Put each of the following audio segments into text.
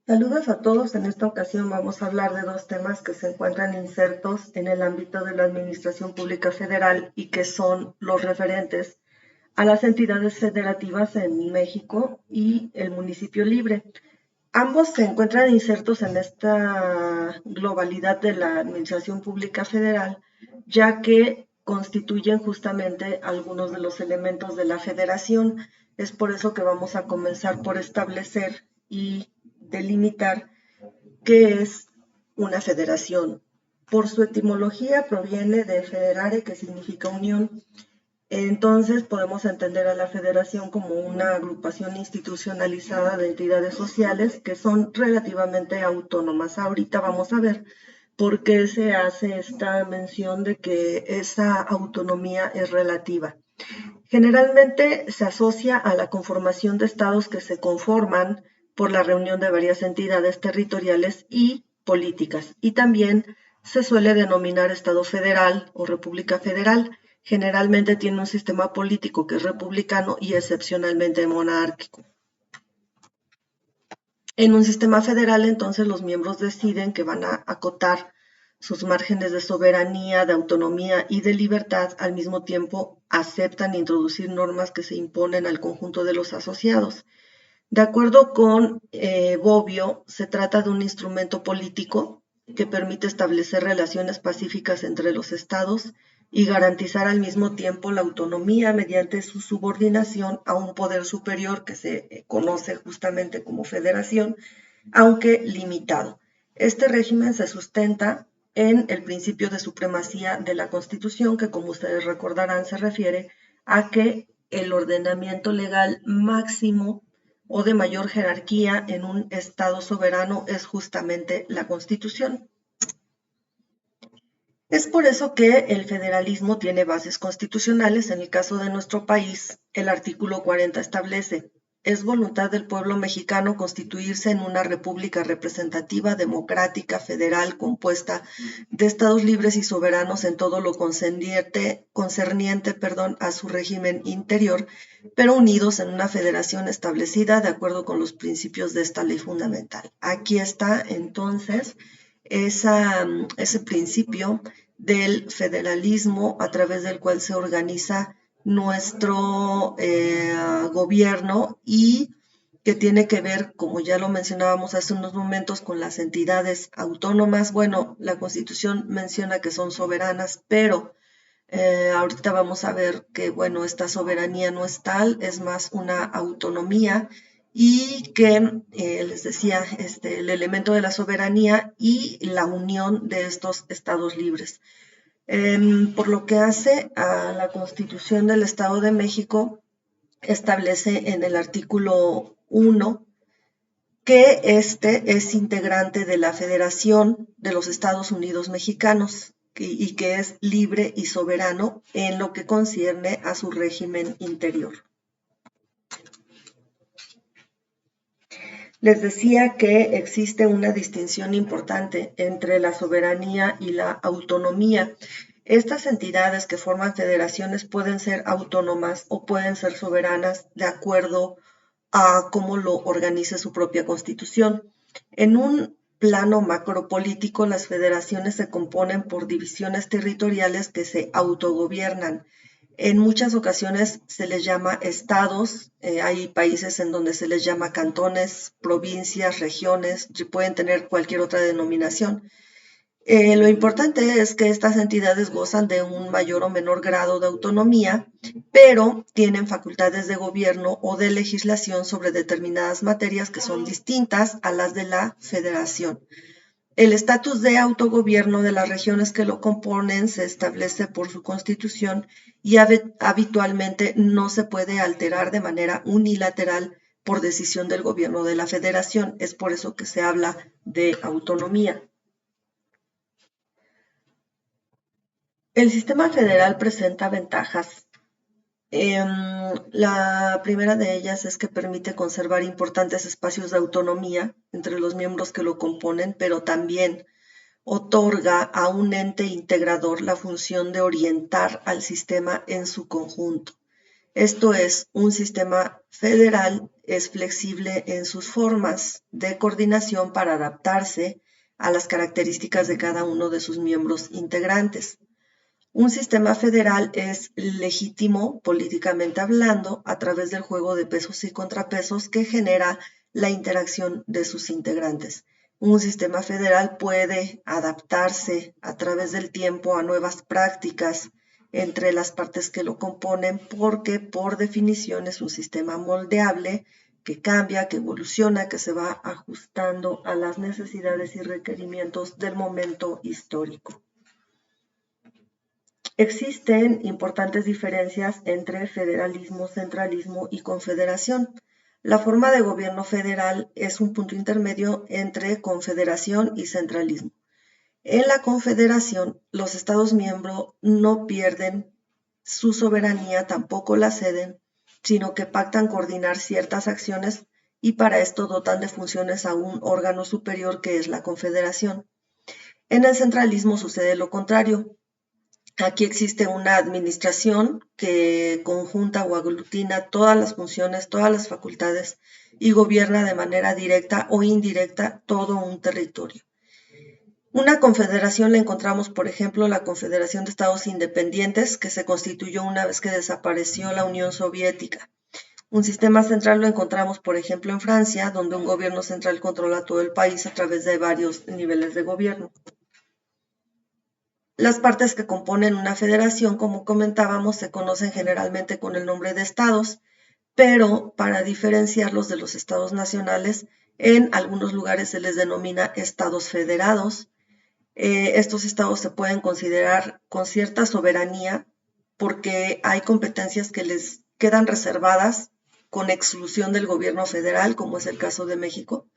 Saludos a todos. En esta ocasión vamos a hablar de dos temas que se encuentran insertos en el ámbito de la Administración Pública Federal y que son los referentes a las entidades federativas en México y el municipio libre. Ambos se encuentran insertos en esta globalidad de la Administración Pública Federal, ya que constituyen justamente algunos de los elementos de la federación. Es por eso que vamos a comenzar por establecer y delimitar qué es una federación. Por su etimología proviene de federare, que significa unión. Entonces podemos entender a la federación como una agrupación institucionalizada de entidades sociales que son relativamente autónomas. Ahorita vamos a ver por qué se hace esta mención de que esa autonomía es relativa. Generalmente se asocia a la conformación de estados que se conforman por la reunión de varias entidades territoriales y políticas, y también se suele denominar Estado federal o República Federal. Generalmente tiene un sistema político que es republicano y excepcionalmente monárquico. En un sistema federal, entonces, los miembros deciden que van a acotar sus márgenes de soberanía, de autonomía y de libertad. Al mismo tiempo, aceptan introducir normas que se imponen al conjunto de los asociados. De acuerdo con Bobbio, se trata de un instrumento político que permite establecer relaciones pacíficas entre los estados y garantizar al mismo tiempo la autonomía mediante su subordinación a un poder superior que se conoce justamente como federación, aunque limitado. Este régimen se sustenta en el principio de supremacía de la Constitución, que como ustedes recordarán se refiere a que el ordenamiento legal máximo o de mayor jerarquía en un Estado soberano es justamente la Constitución. Es por eso que el federalismo tiene bases constitucionales. En el caso de nuestro país, el artículo 40 establece: es voluntad del pueblo mexicano constituirse en una república representativa, democrática, federal, compuesta de estados libres y soberanos en todo lo concerniente a su régimen interior, pero unidos en una federación establecida de acuerdo con los principios de esta ley fundamental. Aquí está entonces ese principio del federalismo a través del cual se organiza nuestro gobierno y que tiene que ver, como ya lo mencionábamos hace unos momentos, con las entidades autónomas. Bueno, la Constitución menciona que son soberanas, pero ahorita vamos a ver que, bueno, esta soberanía no es tal, es más una autonomía y que, les decía, el elemento de la soberanía y la unión de estos estados libres. Por lo que hace a la Constitución del Estado de México, establece en el artículo 1 que este es integrante de la Federación de los Estados Unidos Mexicanos y que es libre y soberano en lo que concierne a su régimen interior. Les decía que existe una distinción importante entre la soberanía y la autonomía. Estas entidades que forman federaciones pueden ser autónomas o pueden ser soberanas de acuerdo a cómo lo organice su propia constitución. En un plano macropolítico, las federaciones se componen por divisiones territoriales que se autogobiernan. En muchas ocasiones se les llama estados, hay países en donde se les llama cantones, provincias, regiones, pueden tener cualquier otra denominación. Lo importante es que estas entidades gozan de un mayor o menor grado de autonomía, pero tienen facultades de gobierno o de legislación sobre determinadas materias que son distintas a las de la federación. El estatus de autogobierno de las regiones que lo componen se establece por su constitución y habitualmente no se puede alterar de manera unilateral por decisión del gobierno de la federación. Es por eso que se habla de autonomía. El sistema federal presenta ventajas La primera de ellas es que permite conservar importantes espacios de autonomía entre los miembros que lo componen, pero también otorga a un ente integrador la función de orientar al sistema en su conjunto. Esto es, un sistema federal es flexible en sus formas de coordinación para adaptarse a las características de cada uno de sus miembros integrantes. Un sistema federal es legítimo políticamente hablando a través del juego de pesos y contrapesos que genera la interacción de sus integrantes. Un sistema federal puede adaptarse a través del tiempo a nuevas prácticas entre las partes que lo componen porque por definición es un sistema moldeable que cambia, que evoluciona, que se va ajustando a las necesidades y requerimientos del momento histórico. Existen importantes diferencias entre federalismo, centralismo y confederación. La forma de gobierno federal es un punto intermedio entre confederación y centralismo. En la confederación, los Estados miembros no pierden su soberanía, tampoco la ceden, sino que pactan coordinar ciertas acciones y para esto dotan de funciones a un órgano superior que es la confederación. En el centralismo sucede lo contrario. Aquí existe una administración que conjunta o aglutina todas las funciones, todas las facultades y gobierna de manera directa o indirecta todo un territorio. Una confederación la encontramos, por ejemplo, la Confederación de Estados Independientes, que se constituyó una vez que desapareció la Unión Soviética. Un sistema central lo encontramos, por ejemplo, en Francia, donde un gobierno central controla todo el país a través de varios niveles de gobierno. Las partes que componen una federación, como comentábamos, se conocen generalmente con el nombre de estados, pero para diferenciarlos de los estados nacionales, en algunos lugares se les denomina estados federados. Estos estados se pueden considerar con cierta soberanía porque hay competencias que les quedan reservadas con exclusión del gobierno federal, como es el caso de México.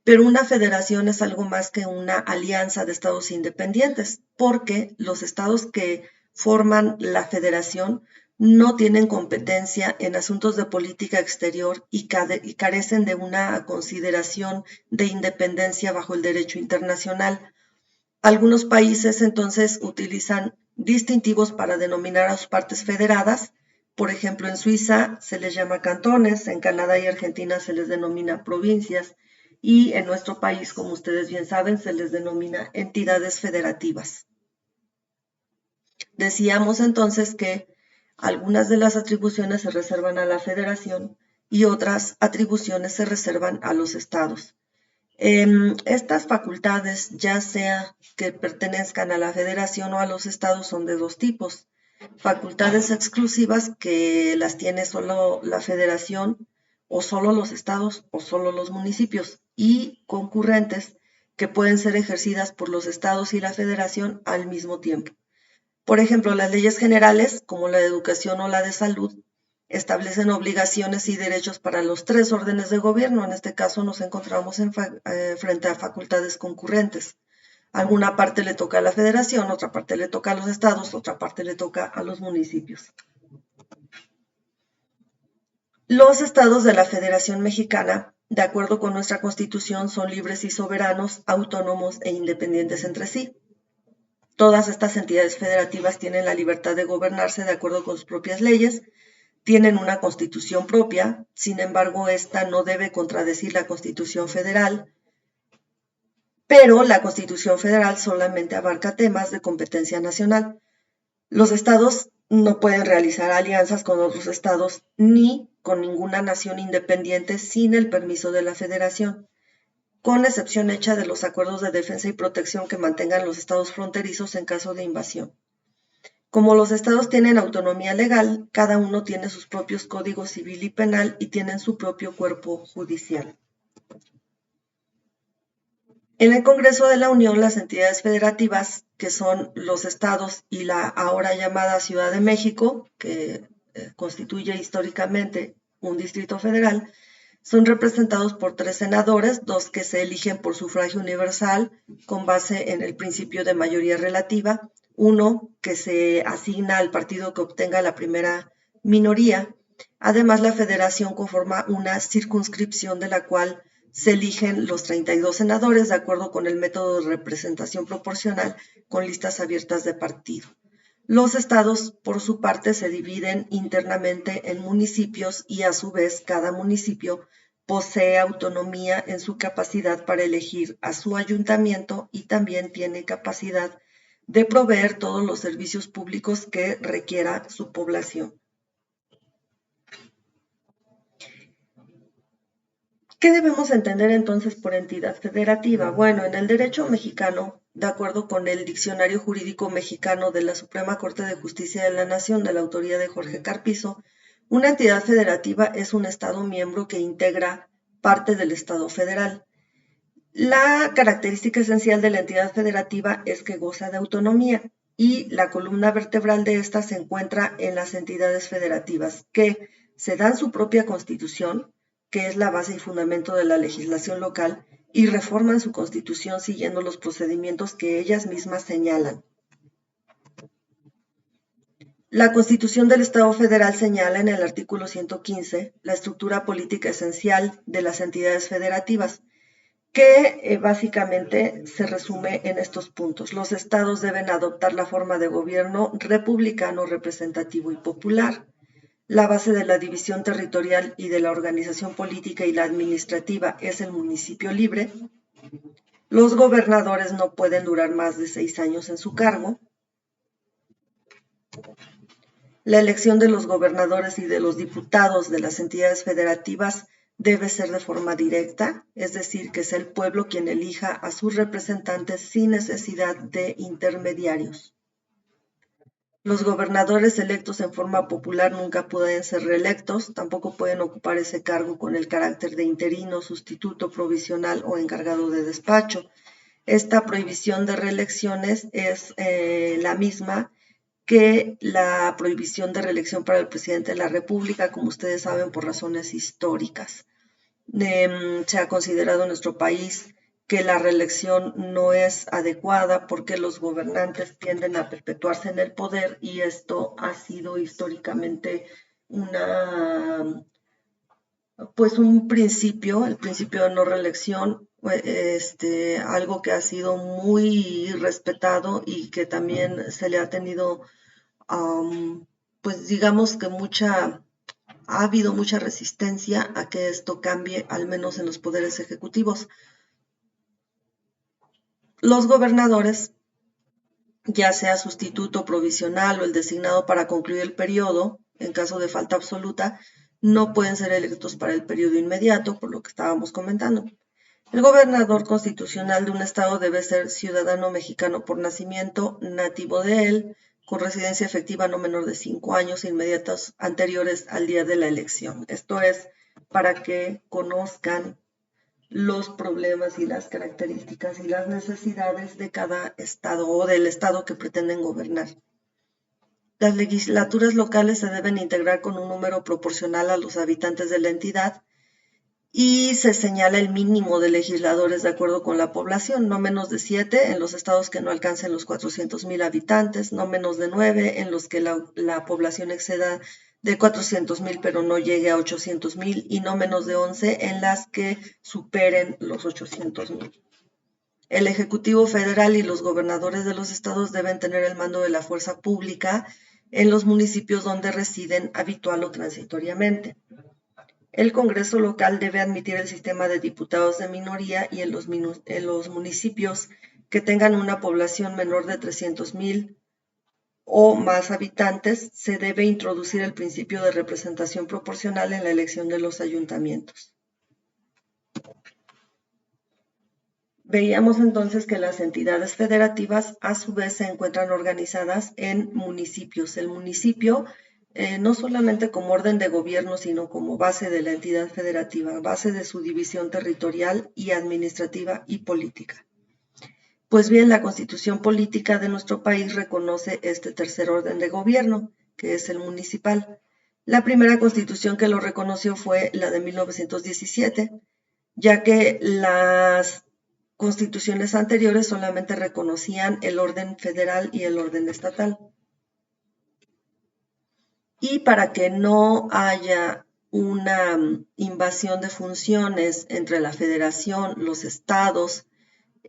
Pero una federación es algo más que una alianza de estados independientes, porque los estados que forman la federación no tienen competencia en asuntos de política exterior y carecen de una consideración de independencia bajo el derecho internacional. Algunos países entonces utilizan distintivos para denominar a sus partes federadas. Por ejemplo, en Suiza se les llama cantones, en Canadá y Argentina se les denomina provincias y en nuestro país, como ustedes bien saben, se les denomina entidades federativas. Decíamos entonces que algunas de las atribuciones se reservan a la federación y otras atribuciones se reservan a los estados. Estas facultades, ya sea que pertenezcan a la federación o a los estados, son de dos tipos. Facultades exclusivas que las tiene solo la federación o solo los estados o solo los municipios y concurrentes que pueden ser ejercidas por los estados y la federación al mismo tiempo. Por ejemplo, las leyes generales, como la de educación o la de salud, establecen obligaciones y derechos para los tres órdenes de gobierno. En este caso nos encontramos frente a facultades concurrentes. Alguna parte le toca a la federación, otra parte le toca a los estados, otra parte le toca a los municipios. Los estados de la Federación Mexicana, de acuerdo con nuestra Constitución, son libres y soberanos, autónomos e independientes entre sí. Todas estas entidades federativas tienen la libertad de gobernarse de acuerdo con sus propias leyes, tienen una constitución propia, sin embargo, esta no debe contradecir la Constitución Federal, pero la Constitución Federal solamente abarca temas de competencia nacional. Los estados no pueden realizar alianzas con otros estados ni con ninguna nación independiente sin el permiso de la federación, con excepción hecha de los acuerdos de defensa y protección que mantengan los estados fronterizos en caso de invasión. Como los estados tienen autonomía legal, cada uno tiene sus propios códigos civil y penal y tienen su propio cuerpo judicial. En el Congreso de la Unión, las entidades federativas, que son los estados y la ahora llamada Ciudad de México, que constituye históricamente un distrito federal, son representados por 3 senadores, 2 que se eligen por sufragio universal con base en el principio de mayoría relativa, 1 que se asigna al partido que obtenga la primera minoría. Además, la federación conforma una circunscripción de la cual se eligen los 32 senadores de acuerdo con el método de representación proporcional con listas abiertas de partido. Los estados, por su parte, se dividen internamente en municipios y a su vez cada municipio posee autonomía en su capacidad para elegir a su ayuntamiento y también tiene capacidad de proveer todos los servicios públicos que requiera su población. ¿Qué debemos entender entonces por entidad federativa? Bueno, en el derecho mexicano, de acuerdo con el Diccionario Jurídico Mexicano de la Suprema Corte de Justicia de la Nación, de la autoría de Jorge Carpizo, una entidad federativa es un Estado miembro que integra parte del Estado federal. La característica esencial de la entidad federativa es que goza de autonomía y la columna vertebral de esta se encuentra en las entidades federativas, que se dan su propia constitución, que es la base y fundamento de la legislación local, y reforman su constitución siguiendo los procedimientos que ellas mismas señalan. La Constitución del Estado Federal señala en el artículo 115 la estructura política esencial de las entidades federativas, que básicamente se resume en estos puntos. Los estados deben adoptar la forma de gobierno republicano, representativo y popular. La base de la división territorial y de la organización política y la administrativa es el municipio libre. Los gobernadores no pueden durar más de 6 años en su cargo. La elección de los gobernadores y de los diputados de las entidades federativas debe ser de forma directa, es decir, que sea el pueblo quien elija a sus representantes sin necesidad de intermediarios. Los gobernadores electos en forma popular nunca pueden ser reelectos, tampoco pueden ocupar ese cargo con el carácter de interino, sustituto, provisional o encargado de despacho. Esta prohibición de reelecciones es la misma que la prohibición de reelección para el presidente de la República, como ustedes saben, por razones históricas. Se ha considerado en nuestro país que la reelección no es adecuada porque los gobernantes tienden a perpetuarse en el poder y esto ha sido históricamente pues un principio, el principio de no reelección, algo que ha sido muy respetado y que también se le ha tenido, pues digamos que ha habido mucha resistencia a que esto cambie, al menos en los poderes ejecutivos. Los gobernadores, ya sea sustituto provisional o el designado para concluir el periodo, en caso de falta absoluta, no pueden ser electos para el periodo inmediato, por lo que estábamos comentando. El gobernador constitucional de un estado debe ser ciudadano mexicano por nacimiento, nativo de él, con residencia efectiva no menor de 5 años inmediatos anteriores al día de la elección. Esto es para que conozcan los problemas y las características y las necesidades de cada estado o del estado que pretenden gobernar. Las legislaturas locales se deben integrar con un número proporcional a los habitantes de la entidad y se señala el mínimo de legisladores de acuerdo con la población, no menos de 7 en los estados que no alcancen los 400,000 habitantes, no menos de 9 en los que la población exceda de 400,000 pero no llegue a 800,000 y no menos de 11 en las que superen los 800,000. El Ejecutivo Federal y los gobernadores de los estados deben tener el mando de la fuerza pública en los municipios donde residen habitual o transitoriamente. El Congreso local debe admitir el sistema de diputados de minoría y en los municipios que tengan una población menor de 300,000 o más habitantes, se debe introducir el principio de representación proporcional en la elección de los ayuntamientos. Veíamos entonces que las entidades federativas a su vez se encuentran organizadas en municipios. El municipio no solamente como orden de gobierno, sino como base de la entidad federativa, base de su división territorial y administrativa y política. Pues bien, la Constitución política de nuestro país reconoce este tercer orden de gobierno, que es el municipal. La primera constitución que lo reconoció fue la de 1917, ya que las constituciones anteriores solamente reconocían el orden federal y el orden estatal. Y para que no haya una invasión de funciones entre la Federación, los estados,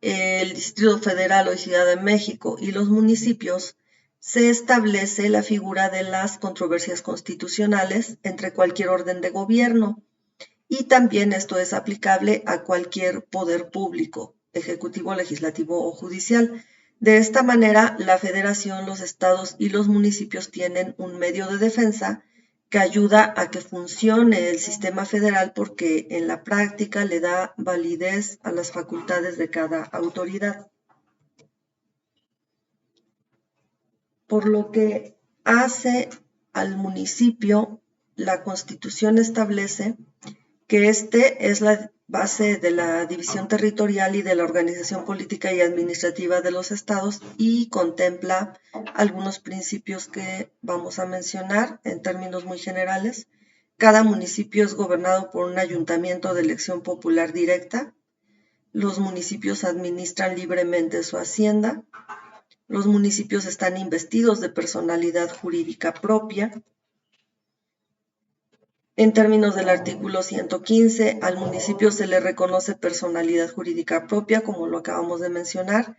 el Distrito Federal o Ciudad de México y los municipios, se establece la figura de las controversias constitucionales entre cualquier orden de gobierno, y también esto es aplicable a cualquier poder público, ejecutivo, legislativo o judicial. De esta manera, la Federación, los estados y los municipios tienen un medio de defensa que ayuda a que funcione el sistema federal, porque en la práctica le da validez a las facultades de cada autoridad. Por lo que hace al municipio, la Constitución establece que este es la base de la división territorial y de la organización política y administrativa de los estados, y contempla algunos principios que vamos a mencionar en términos muy generales. Cada municipio es gobernado por un ayuntamiento de elección popular directa. Los municipios administran libremente su hacienda. Los municipios están investidos de personalidad jurídica propia. En términos del artículo 115, al municipio se le reconoce personalidad jurídica propia, como lo acabamos de mencionar.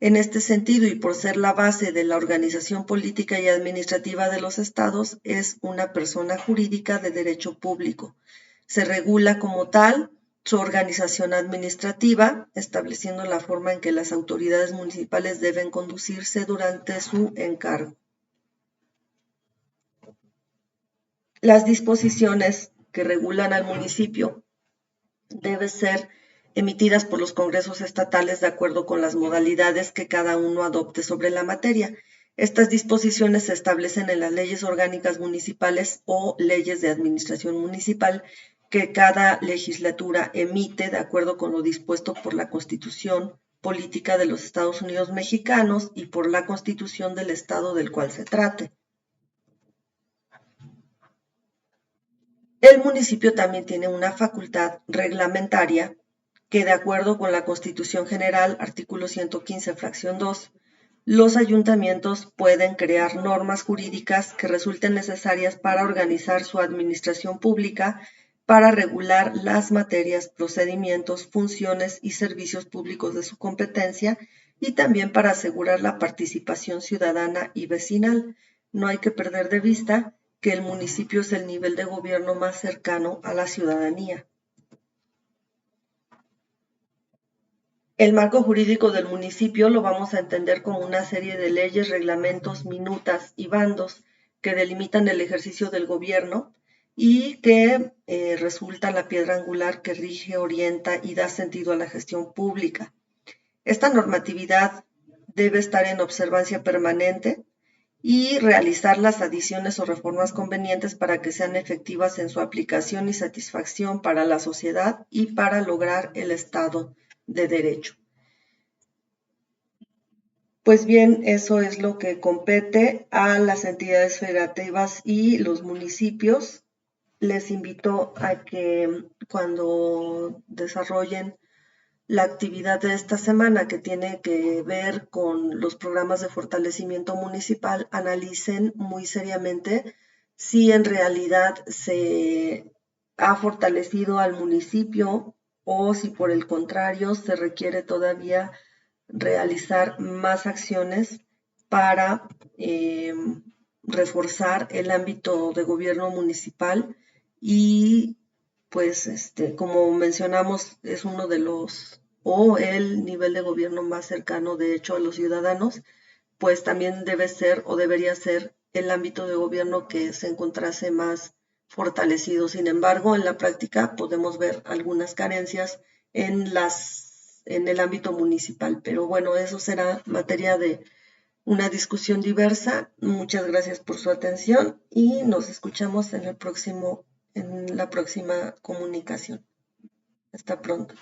En este sentido, y por ser la base de la organización política y administrativa de los estados, es una persona jurídica de derecho público. Se regula como tal su organización administrativa, estableciendo la forma en que las autoridades municipales deben conducirse durante su encargo. Las disposiciones que regulan al municipio deben ser emitidas por los congresos estatales de acuerdo con las modalidades que cada uno adopte sobre la materia. Estas disposiciones se establecen en las leyes orgánicas municipales o leyes de administración municipal que cada legislatura emite de acuerdo con lo dispuesto por la Constitución Política de los Estados Unidos Mexicanos y por la Constitución del estado del cual se trate. El municipio también tiene una facultad reglamentaria que, de acuerdo con la Constitución General, artículo 115, fracción 2, los ayuntamientos pueden crear normas jurídicas que resulten necesarias para organizar su administración pública, para regular las materias, procedimientos, funciones y servicios públicos de su competencia, y también para asegurar la participación ciudadana y vecinal. No hay que perder de vista que el municipio es el nivel de gobierno más cercano a la ciudadanía. El marco jurídico del municipio lo vamos a entender como una serie de leyes, reglamentos, minutas y bandos que delimitan el ejercicio del gobierno y que resulta la piedra angular que rige, orienta y da sentido a la gestión pública. Esta normatividad debe estar en observancia permanente y realizar las adiciones o reformas convenientes para que sean efectivas en su aplicación y satisfacción para la sociedad y para lograr el Estado de Derecho. Pues bien, eso es lo que compete a las entidades federativas y los municipios. Les invito a que cuando desarrollen la actividad de esta semana, que tiene que ver con los programas de fortalecimiento municipal, analicen muy seriamente si en realidad se ha fortalecido al municipio o si por el contrario se requiere todavía realizar más acciones para reforzar el ámbito de gobierno municipal. Y pues como mencionamos, es uno de los, o el nivel de gobierno más cercano de hecho a los ciudadanos, pues también debe ser o debería ser el ámbito de gobierno que se encontrase más fortalecido. Sin embargo, en la práctica podemos ver algunas carencias en el ámbito municipal, pero bueno, eso será materia de una discusión diversa. Muchas gracias por su atención y nos escuchamos en la próxima comunicación. Hasta pronto.